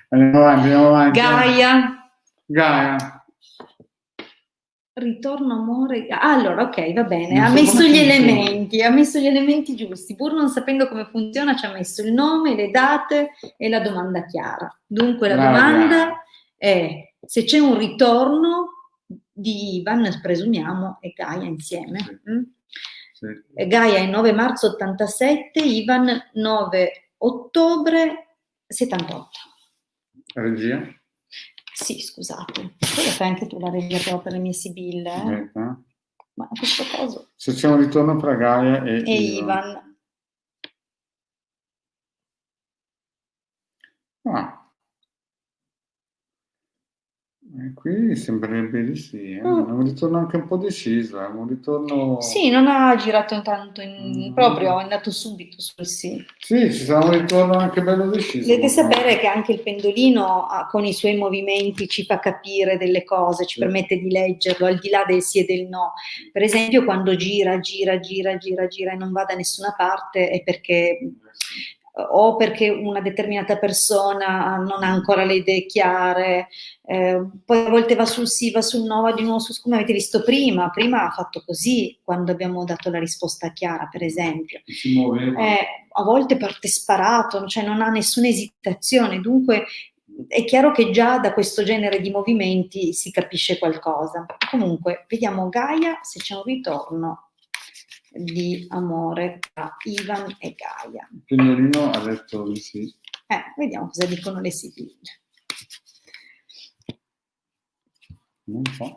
Andiamo avanti. Gaia. Ritorno amore. Allora, ok, va bene. Non Ha so messo come gli funziona. elementi, ha messo gli elementi giusti. Pur non sapendo come funziona, ci ha messo il nome, le date e la domanda chiara. Dunque, la Brava, domanda Gaia. è se c'è un ritorno di Ivan, presumiamo, e Gaia insieme. Sì. Mm? Sì. Gaia è 9 marzo 87, Ivan 9 ottobre 78. Regia? Sì, scusate. Poi fai anche tu la regia però per le mie sibille, eh? Aspetta. Ma in questo caso... Se c'è un ritorno fra Gaia e Ivan. Ah. Qui sembrerebbe di sì, È un ritorno anche un po' deciso, è un ritorno... Sì, non ha girato intanto, proprio è andato subito sul sì. Sì, ci sarà un ritorno anche bello deciso. Dovete sapere che anche il pendolino con i suoi movimenti ci fa capire delle cose, ci permette di leggerlo al di là del sì e del no. Per esempio quando gira e non va da nessuna parte è perché o perché una determinata persona non ha ancora le idee chiare, poi a volte va sul sì, va sul no, va di nuovo su, come avete visto prima ha fatto così quando abbiamo dato la risposta chiara, per esempio. Si muoveva. A volte parte sparato, cioè non ha nessuna esitazione, dunque è chiaro che già da questo genere di movimenti si capisce qualcosa. Comunque, vediamo Gaia se c'è un ritorno di amore tra Ivan e Gaia. Il pendolino ha detto di sì. Vediamo cosa dicono le sibille. Non so.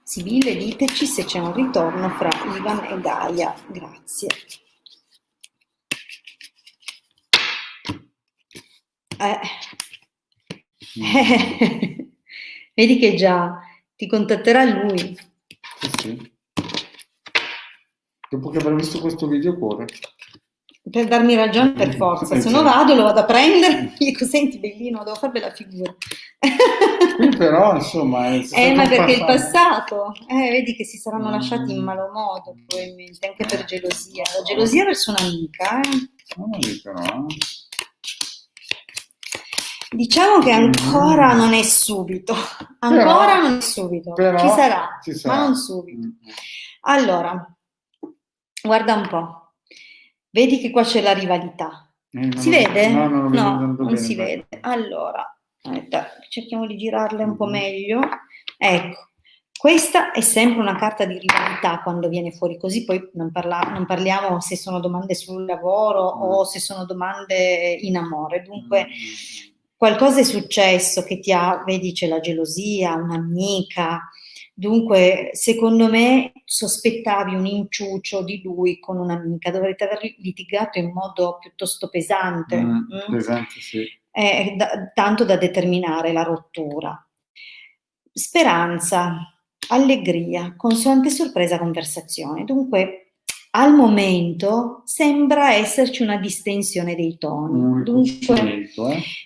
Sibille, diteci se c'è un ritorno fra Ivan e Gaia. Grazie. Vedi che già ti contatterà lui. Sì. Dopo che avrà visto questo video corre. Per darmi ragione per forza, se no vado, lo vado a prendere, gli dico, senti bellino, devo fare bella figura. Qui però, insomma... ma perché il passato, vedi che si saranno lasciati in malo modo, probabilmente, anche per gelosia. La gelosia verso un'amica, Non lo dico, no? Diciamo che ancora non è subito, non è subito, però ci sarà, ma non Mm. subito. Allora, guarda un po'. Vedi che qua c'è la rivalità. Si vede? No, non lo vedo tanto non bene, si dai. vede. Allora, aspetta, cerchiamo di girarle un po' meglio. Ecco, questa è sempre una carta di rivalità quando viene fuori così, poi non parliamo se sono domande sul lavoro o se sono domande in amore. Dunque, qualcosa è successo che vedi, c'è la gelosia, un'amica. Dunque, secondo me, sospettavi un inciucio di lui con un'amica, dovrete aver litigato in modo piuttosto pesante. Pesante, sì. Tanto da determinare la rottura. Speranza, allegria, consolante sorpresa conversazione. Dunque, al momento sembra esserci una distensione dei toni. Dunque,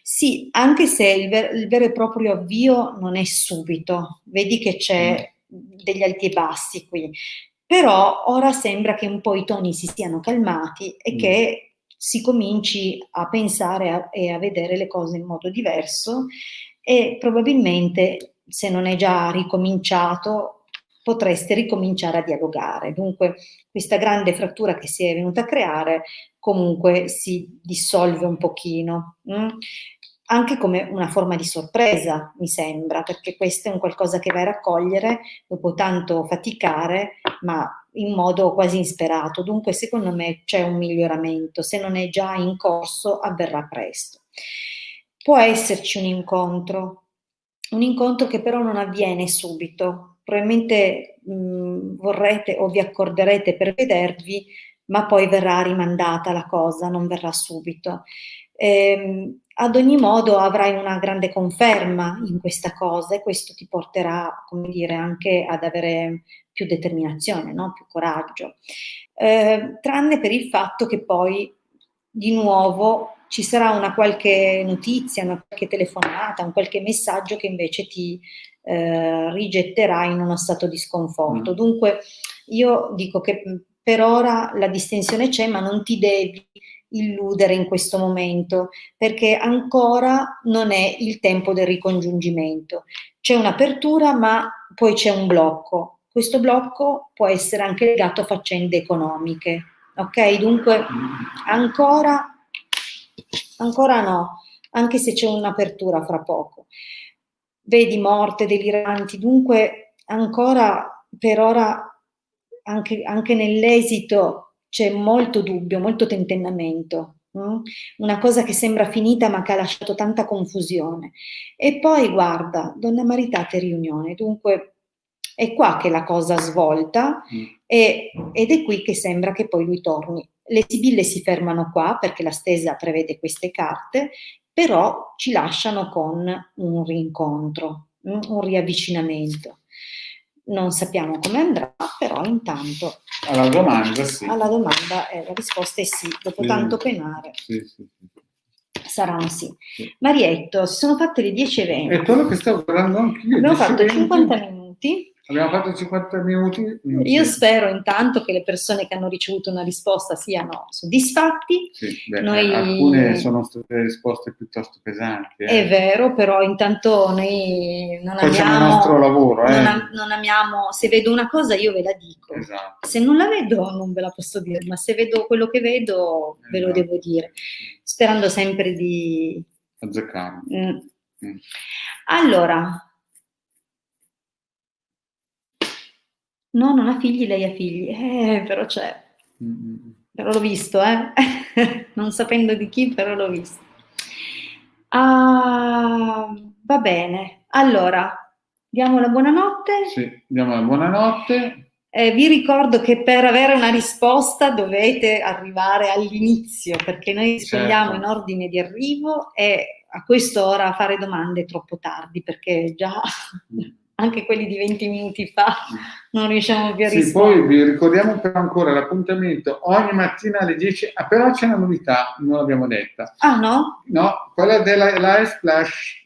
sì, anche se il vero e proprio avvio non è subito, vedi che c'è degli alti e bassi qui, però ora sembra che un po' i toni si siano calmati e che si cominci a pensare e a vedere le cose in modo diverso e probabilmente, se non è già ricominciato, potreste ricominciare a dialogare. Dunque, questa grande frattura che si è venuta a creare comunque si dissolve un pochino, anche come una forma di sorpresa, mi sembra, perché questo è un qualcosa che vai a raccogliere dopo tanto faticare, ma in modo quasi insperato. Dunque, secondo me c'è un miglioramento, se non è già in corso, avverrà presto. Può esserci un incontro che però non avviene subito. Probabilmente vorrete o vi accorderete per vedervi, ma poi verrà rimandata la cosa, non verrà subito. Ad ogni modo avrai una grande conferma in questa cosa e questo ti porterà, come dire, anche ad avere più determinazione, no? Più coraggio. Tranne per il fatto che poi di nuovo ci sarà una qualche notizia, una qualche telefonata, un qualche messaggio che invece ti rigetterà in uno stato di sconforto. Dunque io dico che per ora la distensione c'è, ma non ti devi illudere in questo momento, perché ancora non è il tempo del ricongiungimento. C'è un'apertura, ma poi c'è un blocco. Questo blocco può essere anche legato a faccende economiche, ok? Dunque ancora no, anche se c'è un'apertura fra poco. Vedi morte, deliranti, dunque ancora per ora anche nell'esito c'è molto dubbio, molto tentennamento. Una cosa che sembra finita ma che ha lasciato tanta confusione. E poi guarda, Donna Maritate riunione, dunque è qua che la cosa svolta ed è qui che sembra che poi lui torni. Le sibille si fermano qua perché la stesa prevede queste carte, però ci lasciano con un rincontro, un riavvicinamento. Non sappiamo come andrà, però intanto alla domanda sì. Alla domanda la risposta è sì, dopo tanto penare. Sì. Sarà un sì. Marietto, si sono fatte le 10:20. È quello che stavo guardando anch'io. Abbiamo fatto 50 minuti. Abbiamo fatto 50 minuti. Io spero intanto che le persone che hanno ricevuto una risposta siano soddisfatti. Sì, alcune sono state risposte piuttosto pesanti. È vero, però intanto noi non facciamo amiamo, il nostro lavoro. Non amiamo, se vedo una cosa io ve la dico. Esatto. Se non la vedo non ve la posso dire, ma se vedo quello che vedo ve lo devo dire, sperando sempre di azzeccarlo. Allora, no, non ha figli, lei ha figli, però c'è, però l'ho visto, non sapendo di chi, però l'ho visto. Va bene, allora, diamo la buonanotte. Sì, diamo la buonanotte. Vi ricordo che per avere una risposta dovete arrivare all'inizio, perché noi rispondiamo in ordine di arrivo e a quest'ora fare domande è troppo tardi, perché già anche quelli di 20 minuti fa non riusciamo più a rispondere. Poi vi ricordiamo però ancora l'appuntamento ogni mattina alle 10, però c'è una novità, non l'abbiamo detta. Ah no? No, quella della live splash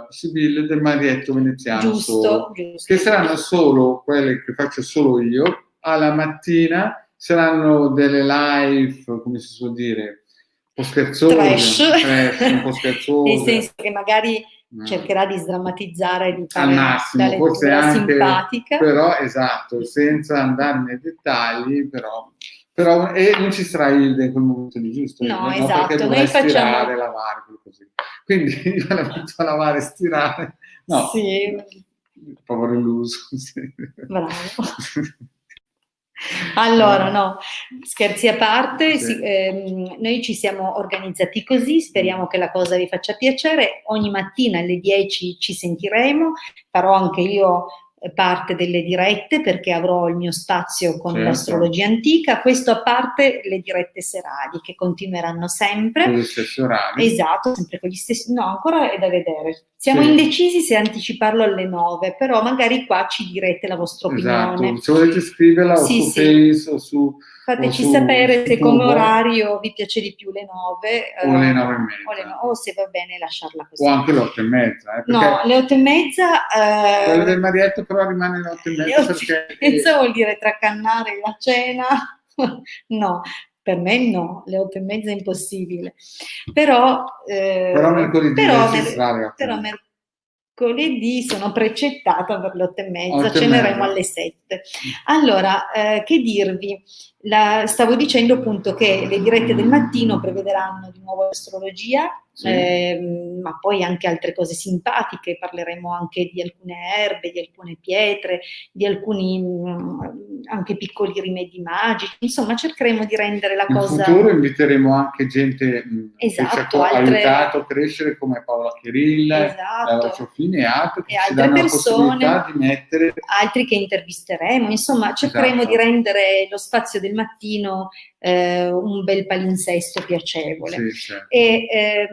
Sibille del Marietto veneziano, giusto. Che saranno solo quelle che faccio solo io. Alla mattina saranno delle live, come si suol dire, un po' scherzose, trash, un po' scherzose, nel senso che magari cercherà di sdrammatizzare, di fare al massimo, forse anche simpatica, però esatto, senza andare nei dettagli, però e non ci sarà Hilde in quel momento di giusto, no, esatto, perché noi facciamo stirare, lavare, così. Quindi io la metto a lavare, stirare, no, sì. povero illuso. Sì. Bravo. Allora, no, scherzi a parte, sì. Noi ci siamo organizzati così, speriamo che la cosa vi faccia piacere. Ogni mattina alle 10 ci sentiremo, farò anche io parte delle dirette perché avrò il mio spazio con l'astrologia antica, questo a parte le dirette serali che continueranno sempre con gli stessi orari. Esatto, sempre con gli stessi, no, ancora è da vedere, siamo indecisi se anticiparlo alle 9, però magari qua ci direte la vostra opinione. Esatto, se volete scriverla o su Face o su fateci sapere se come orario vi piace di più le 9 o le 9:30 o se va bene lasciarla così. O anche le 8:30. No, le 8:30 quella del Marietto però rimane alle 8:30 perché vuol dire tracannare la cena. No, per me no, le 8:30 è impossibile. Però mercoledì mercoledì sono precettata per le 8:30, ceneremo alle 7. Allora, che dirvi? Stavo dicendo appunto che le dirette del mattino prevederanno di nuovo l'astrologia, ma poi anche altre cose simpatiche, parleremo anche di alcune erbe, di alcune pietre, di alcuni anche piccoli rimedi magici, insomma cercheremo di rendere la cosa... In futuro inviteremo anche gente che ci ha aiutato a crescere come Paola Chirilla, Laura Ciofini e altri che ci danno persone, la possibilità di mettere... Altri che intervisteremo, insomma cercheremo di rendere lo spazio del mattino un bel palinsesto piacevole. Sì. E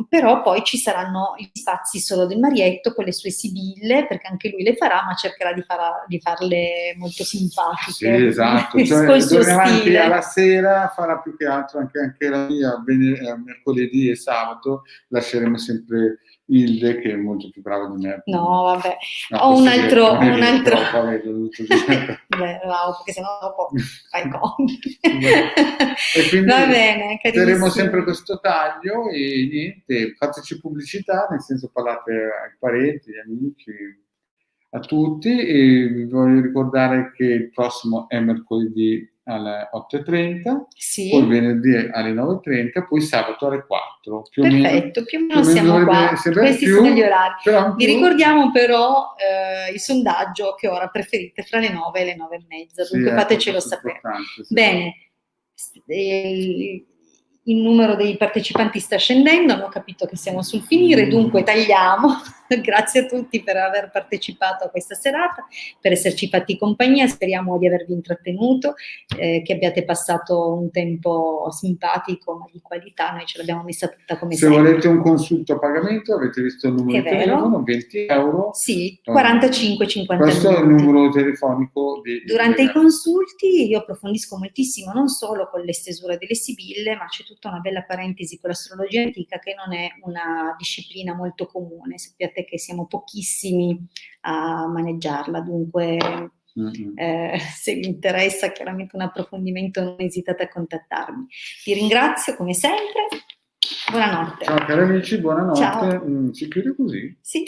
però poi ci saranno gli spazi solo del Marietto con le sue sibille, perché anche lui le farà, ma cercherà di farle molto simpatiche. Sì, esatto, cioè col suo d'ora in avanti stile. alla sera farà più che altro anche la mia, mercoledì e sabato lasceremo sempre Hilde, che è molto più brava di me. No, vabbè, No, ho un questo altro... non è un vero, altro... però, vabbè, l'ho dovuto dire. Beh, no, perché sennò dopo fai compiti. E quindi Va bene, terremo carissimi. sempre questo taglio e niente, fateci pubblicità, nel senso parlate ai parenti, agli amici, a tutti, e vi voglio ricordare che il prossimo è mercoledì alle 8:30, Sì. poi venerdì alle 9:30, poi sabato alle 4. Perfetto, più o meno siamo dovrebbe qua. sembrare Questi più, sono gli orari. però Vi ricordiamo però il sondaggio, che ora preferite fra le 9 e le 9:30, Sì, dunque ecco, fatecelo questo è sapere. importante, sì. Bene, il numero dei partecipanti sta scendendo, hanno capito che siamo sul finire, dunque tagliamo. Grazie a tutti per aver partecipato a questa serata, per esserci fatti compagnia, speriamo di avervi intrattenuto, che abbiate passato un tempo simpatico ma di qualità, noi ce l'abbiamo messa tutta come Se sempre. volete un consulto a pagamento, avete visto il numero È di vero. telefono, 20 euro. Sì, 45-50 Questo minuti. è il numero telefonico di Durante i consulti io approfondisco moltissimo, non solo con le stesure delle sibille, ma c'è tutta una bella parentesi con l'astrologia antica, che non è una disciplina molto comune. Sappiate che siamo pochissimi a maneggiarla, dunque se vi interessa chiaramente un approfondimento non esitate a contattarmi. Vi ringrazio come sempre, buonanotte. Ciao cari amici, buonanotte. Ciao. Si chiude così? Sì.